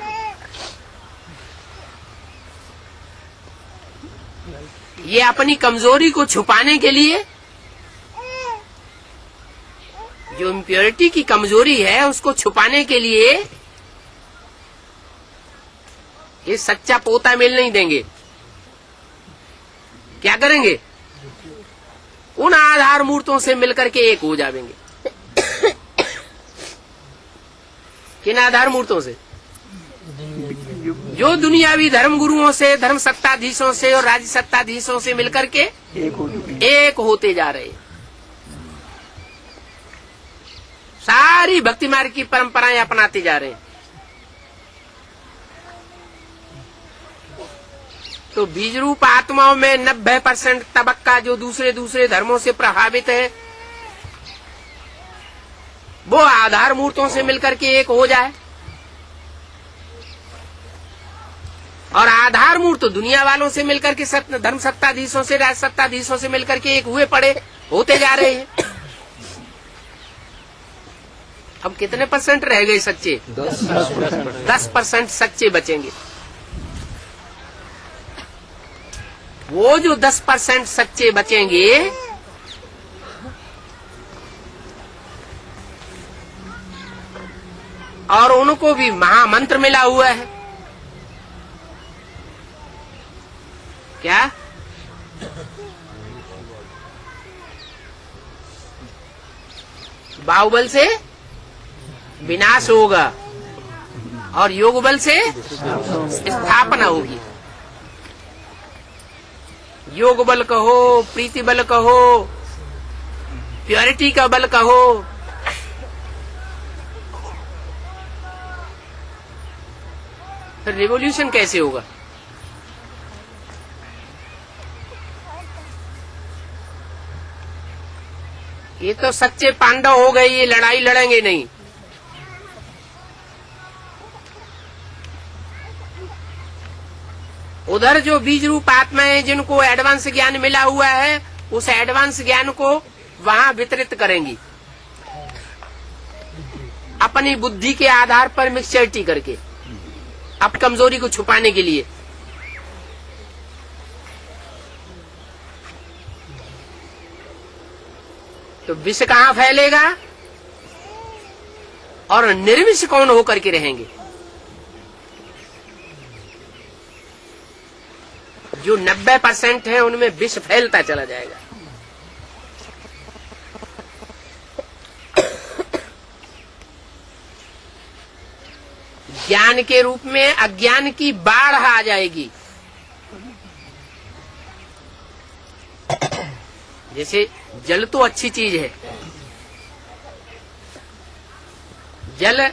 ये अपनी कमजोरी को छुपाने के लिए, जो इम्प्योरिटी की कमजोरी है उसको छुपाने के लिए ये सच्चा पोता मेल नहीं देंगे। क्या करेंगे? उन आधार मूर्तों से मिलकर के एक हो जाएंगे। किन आधार मूर्तों से? जो दुनियावी धर्म गुरुओं से, धर्म सत्ताधीशों से और राज्य सत्ताधीशों से मिलकर के एक होते जा रहे हैं। सारी भक्ति मार्ग की परंपराएं अपनाते जा रहे हैं। तो बीज रूप आत्माओं में 90% तबक्का जो दूसरे धर्मों से प्रभावित है, वो आधार मूर्तों से मिलकर के एक हो जाए। और आधार मूर्त दुनिया वालों से मिलकर के धर्म सत्ताधीशों से, राज सत्ताधीशों से मिलकर के एक हुए पड़े होते जा रहे हैं। अब कितने % रह गए सच्चे? 10% सच्चे बचेंगे। वो जो 10% सच्चे बचेंगे, और उनको भी महामंत्र मिला हुआ है। क्या? बाहुबल से विनाश होगा और योग बल से स्थापना होगी। योग बल कहो, प्रीति बल कहो, प्योरिटी का बल कहो, फिर रिवॉल्यूशन कैसे होगा? ये तो सच्चे पांडव हो गए, ये लड़ाई लड़ेंगे नहीं। उधर जो बीज रूप आत्माएं जिनको एडवांस ज्ञान मिला हुआ है, उस एडवांस ज्ञान को वहां वितरित करेंगी अपनी बुद्धि के आधार पर मिक्सचरिटी करके, अपनी कमजोरी को छुपाने के लिए। तो विष कहां फैलेगा और निर्विष कौन होकर के रहेंगे? जो 90% है उनमें विष फैलता चला जाएगा। ज्ञान के रूप में अज्ञान की बाढ़ आ जाएगी। जैसे जल तो अच्छी चीज है, जल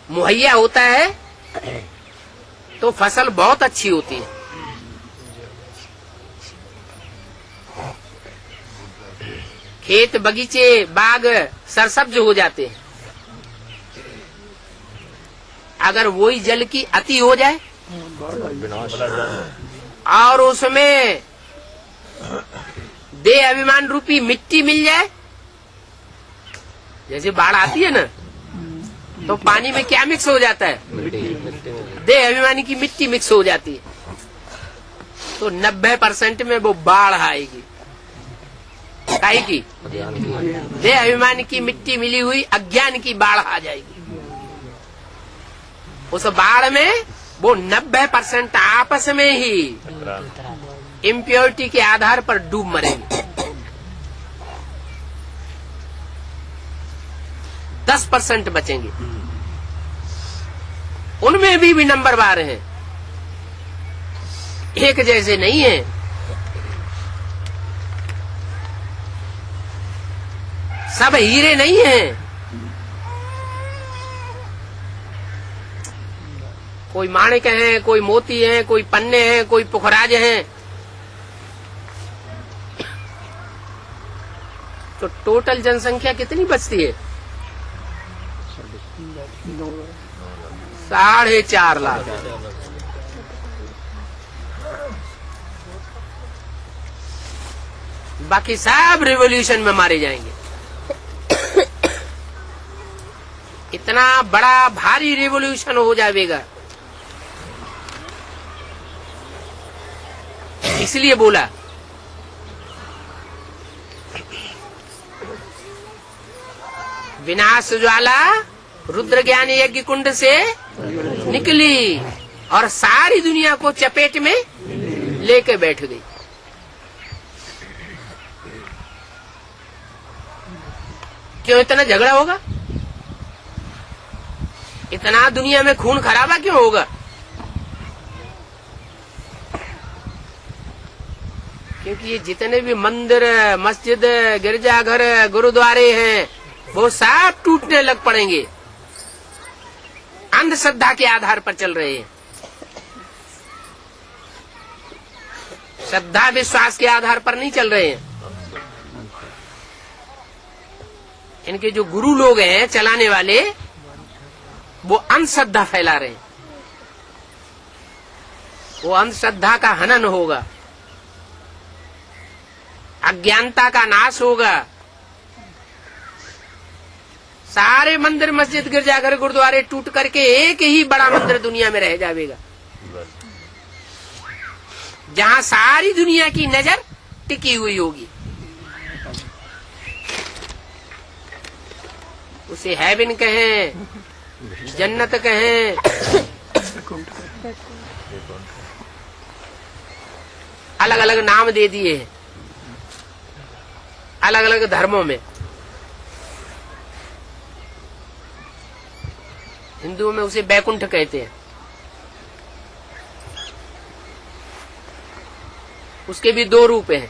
मुहैया होता है तो फसल बहुत अच्छी होती है। खेत बगीचे बाग सरसब्ज हो जाते हैं। अगर वही जल की अति हो जाए और उसमें देह अभिमान रूपी मिट्टी मिल जाए, जैसे बाढ़ आती है ना, तो पानी में क्या मिक्स हो जाता है? देह अभिमानी की मिट्टी मिक्स हो जाती है। तो 90% में वो बाढ़ आएगी। काहे की? देह अभिमान की मिट्टी मिली हुई अज्ञान की बाढ़ आ जाएगी। उस बाढ़ में वो 90% आपस में ही इम्प्योरिटी के आधार पर डूब मरेंगे। 10% बचेंगे। उनमें भी नंबरवार हैं, एक जैसे नहीं है। सब हीरे नहीं हैं। कोई माणिक हैं, कोई मोती हैं, कोई पन्ने हैं, कोई पुखराज हैं। तो टोटल जनसंख्या कितनी बचती है? 4.5 लाख। बाकी सब रिवॉल्यूशन में मारे जाएंगे। इतना बड़ा भारी रिवॉल्यूशन हो जाएगा। इसलिए बोला विनाश ज्वाला रुद्र ज्ञान यज्ञ कुंड से निकली और सारी दुनिया को चपेट में लेके बैठ गई। क्यों इतना झगड़ा होगा? इतना दुनिया में खून खराबा क्यों होगा? क्योंकि ये जितने भी मंदिर, मस्जिद, गिरजाघर, गुरुद्वारे हैं वो सब टूटने लग पड़ेंगे। अंधश्रद्धा के आधार पर चल रहे हैं। श्रद्धा विश्वास के आधार पर नहीं चल रहे हैं। इनके जो गुरु लोग हैं चलाने वाले, वो अंधश्रद्धा फैला रहे हैं। वो अंधश्रद्धा का हनन होगा, अज्ञानता का नाश होगा। सारे मंदिर, मस्जिद, गिरजाघर, गुरुद्वारे टूट करके एक ही बड़ा मंदिर दुनिया में रह जाएगा, जहां सारी दुनिया की नजर टिकी हुई होगी। उसे हेवन कहें, जन्नत कहें, अलग अलग नाम दे दिए हैं अलग अलग धर्मों में। हिंदुओं में उसे बैकुंठ कहते हैं। उसके भी दो रूप हैं,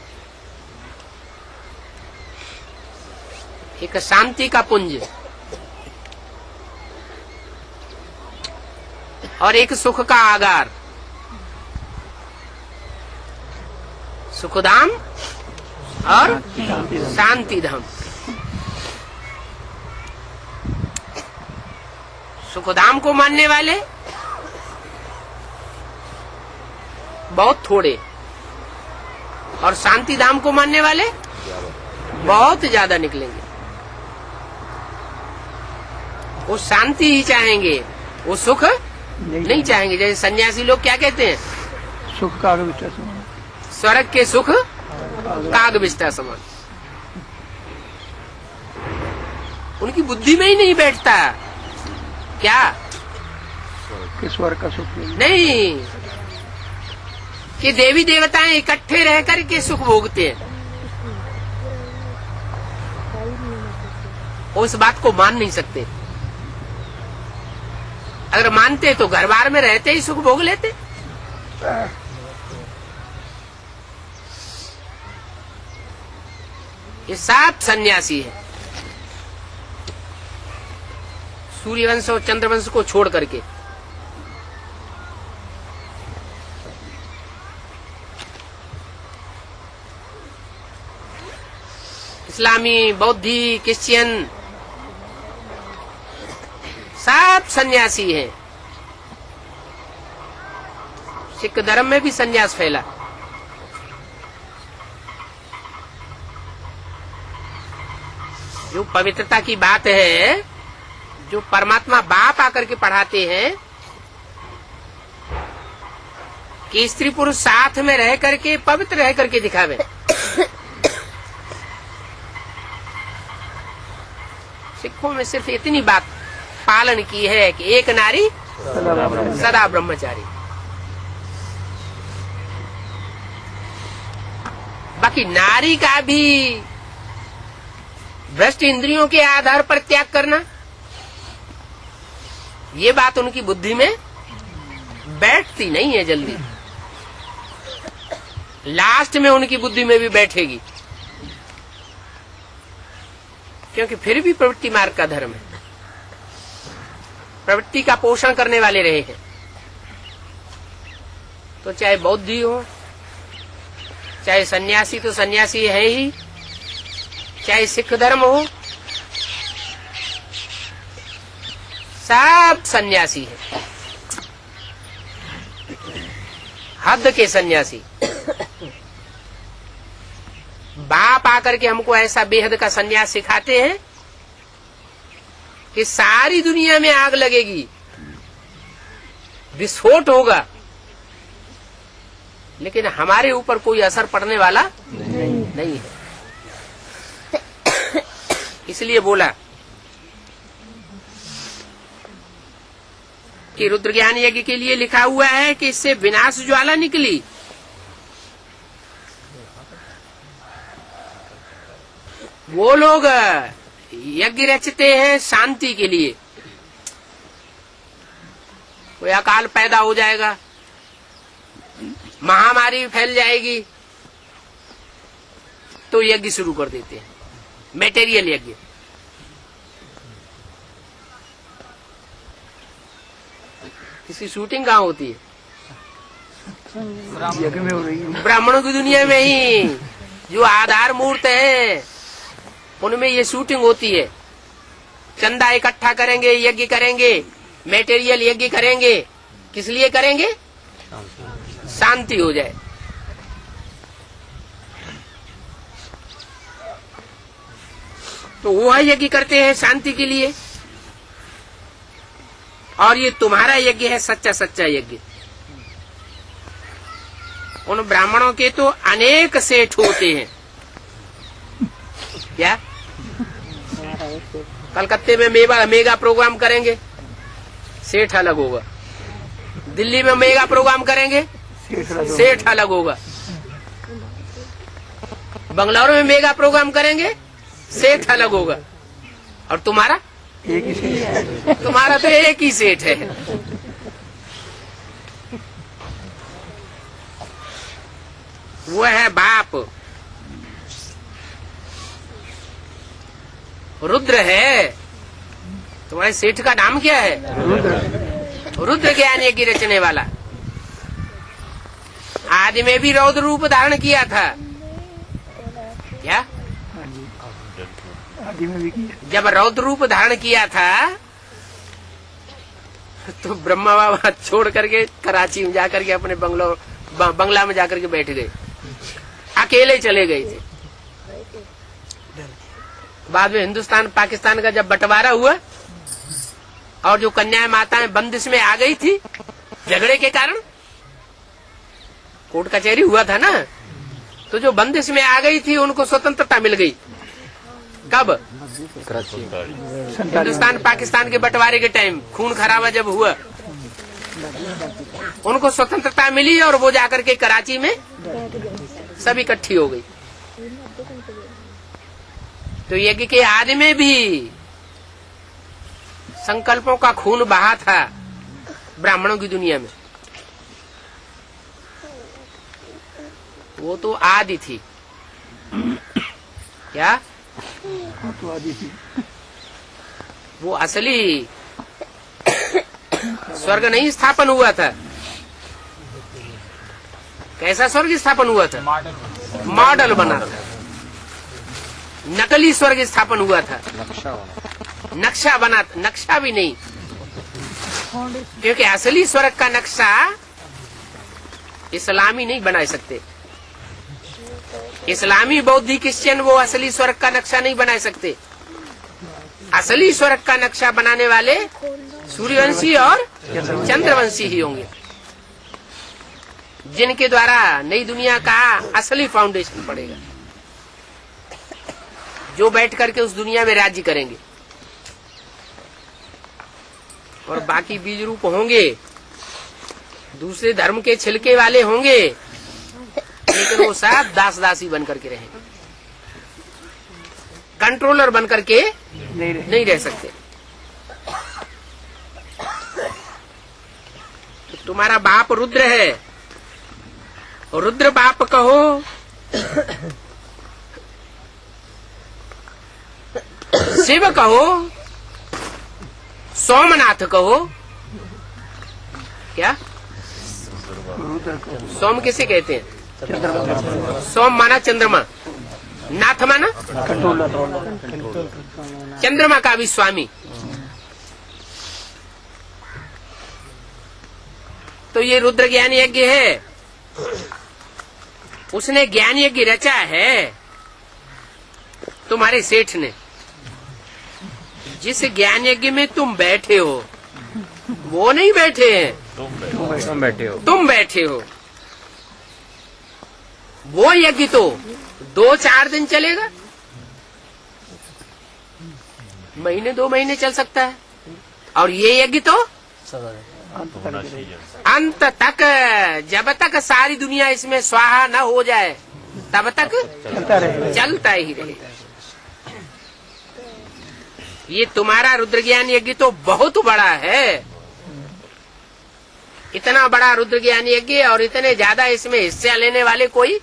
एक शांति का पुंज और एक सुख का आगार। सुखधाम और शांति धाम। सुखधाम को मानने वाले बहुत थोड़े और शांति धाम को मानने वाले बहुत ज्यादा निकलेंगे। वो शांति ही चाहेंगे, वो सुख नहीं चाहेंगे। जैसे सन्यासी लोग क्या कहते हैं? सुख काग विष्टा समान। स्वर्ग के सुख काग विष्टा समान। उनकी बुद्धि में ही नहीं बैठता। क्या? कि स्वर्ग का सुख नहीं, कि देवी देवताएं इकट्ठे रह करके सुख भोगते हैं। वो इस बात को मान नहीं सकते। अगर मानते तो घर बार में रहते ही सुख भोग लेते। ये सब सन्यासी है, सूर्यवंश और चंद्रवंश को छोड़ करके। इस्लामी, बौद्धि, क्रिश्चियन सब सन्यासी हैं। सिख धर्म में भी सन्यास फैला। जो पवित्रता की बात है, जो परमात्मा बाप आकर के पढ़ाते हैं कि स्त्री पुरुष साथ में रह करके पवित्र रह करके दिखावे। सिखों में सिर्फ इतनी बात पालन की है कि एक नारी सदा ब्रह्मचारी। बाकी नारी का भी भ्रष्ट इंद्रियों के आधार पर त्याग करना, ये बात उनकी बुद्धि में बैठती नहीं है जल्दी। लास्ट में उनकी बुद्धि में भी बैठेगी, क्योंकि फिर भी प्रवृत्ति मार्ग का धर्म है। प्रवृत्ति का पोषण करने वाले रहे हैं। तो चाहे बौद्धि हो, चाहे सन्यासी तो सन्यासी है ही, चाहे सिख धर्म हो, सब सन्यासी है। हद के सन्यासी। बाप आकर के हमको ऐसा बेहद का सन्यास सिखाते हैं कि सारी दुनिया में आग लगेगी, विस्फोट होगा, लेकिन हमारे ऊपर कोई असर पड़ने वाला नहीं है। इसलिए बोला कि रुद्र ज्ञान यज्ञ के लिए लिखा हुआ है कि इससे विनाश ज्वाला निकली। वो लोग यज्ञ रचते हैं शांति के लिए। कोई अकाल पैदा हो जाएगा, महामारी फैल जाएगी, तो यज्ञ शुरू कर देते हैं, मेटेरियल यज्ञ। इसकी शूटिंग कहाँ होती है? यज्ञ में हो रही है। ब्राह्मणों की दुनिया में ही जो आधार मूर्त है उनमें ये शूटिंग होती है। चंदा इकट्ठा करेंगे, यज्ञ करेंगे, मेटेरियल यज्ञ करेंगे। किस लिए करेंगे? शांति हो जाए। तो वह यज्ञ करते हैं शांति के लिए। और ये तुम्हारा यज्ञ है सच्चा सच्चा यज्ञ। उन ब्राह्मणों के तो अनेक सेठ होते हैं। क्या कलकत्ते में मेगा प्रोग्राम करेंगे, सेठ अलग होगा। दिल्ली में मेगा प्रोग्राम करेंगे, सेठ अलग होगा। बंगलौर में मेगा प्रोग्राम करेंगे, सेठ अलग होगा। और तुम्हारा एक ही सेठ। तुम्हारा तो एक ही सेठ है। वो है बाप, रुद्र है। तुम्हारे सेठ का नाम क्या है? रुद्र ज्ञान यज्ञ रचने वाला। आदि में भी रौद्र रूप धारण किया था। क्या आदि में भी किया। जब रौद्र रूप धारण किया था तो ब्रह्मा बाबा छोड़ करके कराची में जाकर के अपने बंगला में जाकर के बैठ गए, अकेले चले गए थे। बाद में हिंदुस्तान पाकिस्तान का जब बंटवारा हुआ और जो कन्याएं माताएं बंदिश में आ गई थी झगड़े के कारण, कोर्ट कचहरी हुआ था ना, तो जो बंदिश में आ गई थी उनको स्वतंत्रता मिल गई। कब? हिंदुस्तान पाकिस्तान के बंटवारे के टाइम, खून खराबा जब हुआ, उनको स्वतंत्रता मिली और वो जाकर के कराची में सब इकट्ठी हो गई। तो यज्ञ के आदि में भी संकल्पों का खून बहा था ब्राह्मणों की दुनिया में। वो तो आदि थी। क्या? तो आदि थी। वो असली स्वर्ग नहीं स्थापन हुआ था। कैसा स्वर्ग स्थापन हुआ था? मॉडल बना था। नकली स्वर्ग स्थापन हुआ था, नक्शा बना। नक्शा भी नहीं, क्योंकि असली स्वर्ग का नक्शा इस्लामी नहीं बना सकते। इस्लामी, बौद्धी, क्रिश्चियन वो असली स्वर्ग का नक्शा नहीं बना सकते। असली स्वर्ग का नक्शा बनाने वाले सूर्यवंशी और चंद्रवंशी ही होंगे, जिनके द्वारा नई दुनिया का असली फाउंडेशन पड़ेगा, जो बैठ करके उस दुनिया में राज्य करेंगे। और बाकी बीज रूप होंगे, दूसरे धर्म के छिलके वाले होंगे, लेकिन वो सब दास दासी बन करके रहेंगे, कंट्रोलर बन करके नहीं रह सकते। तो तुम्हारा बाप रुद्र है, रुद्र बाप कहो, शिव कहो, सोमनाथ कहो। क्या? सोम किसे कहते हैं? सोम माना चंद्रमा, नाथ माना चंद्रमा का भी स्वामी। तो ये रुद्र ज्ञान यज्ञ है, उसने ज्ञान यज्ञ रचा है तुम्हारे सेठ ने। जिस ज्ञान यज्ञ में तुम बैठे हो वो नहीं बैठे हैं, तुम बैठे हो। वो यज्ञ तो 2-4 दिन चलेगा, महीने 2 महीने चल सकता है। और ये यज्ञ तो अंत तक, जब तक सारी दुनिया इसमें स्वाहा न हो जाए तब तक चलता ही रहेगा। ये तुम्हारा रुद्र ज्ञान यज्ञ तो बहुत बड़ा है, इतना बड़ा रुद्र ज्ञान यज्ञ, और इतने ज्यादा इसमें हिस्सा लेने वाले कोई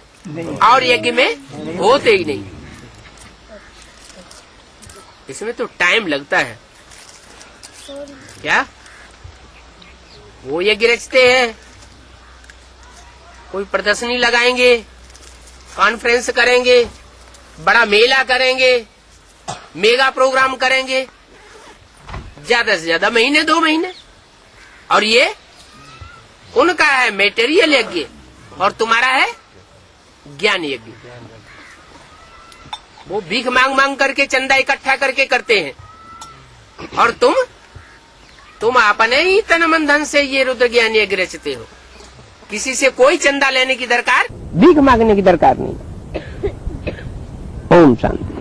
और यज्ञ में होते ही नहीं। इसमें तो टाइम लगता है। क्या वो यज्ञ रचते हैं, कोई प्रदर्शनी लगाएंगे, कॉन्फ्रेंस करेंगे, बड़ा मेला करेंगे, मेगा प्रोग्राम करेंगे, ज्यादा से ज्यादा महीने 2 महीने। और ये उनका है मेटेरियल यज्ञ, और तुम्हारा है ज्ञान यज्ञ। वो भीख मांग मांग करके चंदा इकट्ठा करके करते हैं, और तुम अपने ही तन मन धन से ये रुद्र ज्ञान यज्ञ रचते हो। किसी से कोई चंदा लेने की दरकार, भीख मांगने की दरकार नहीं। ओम शांति।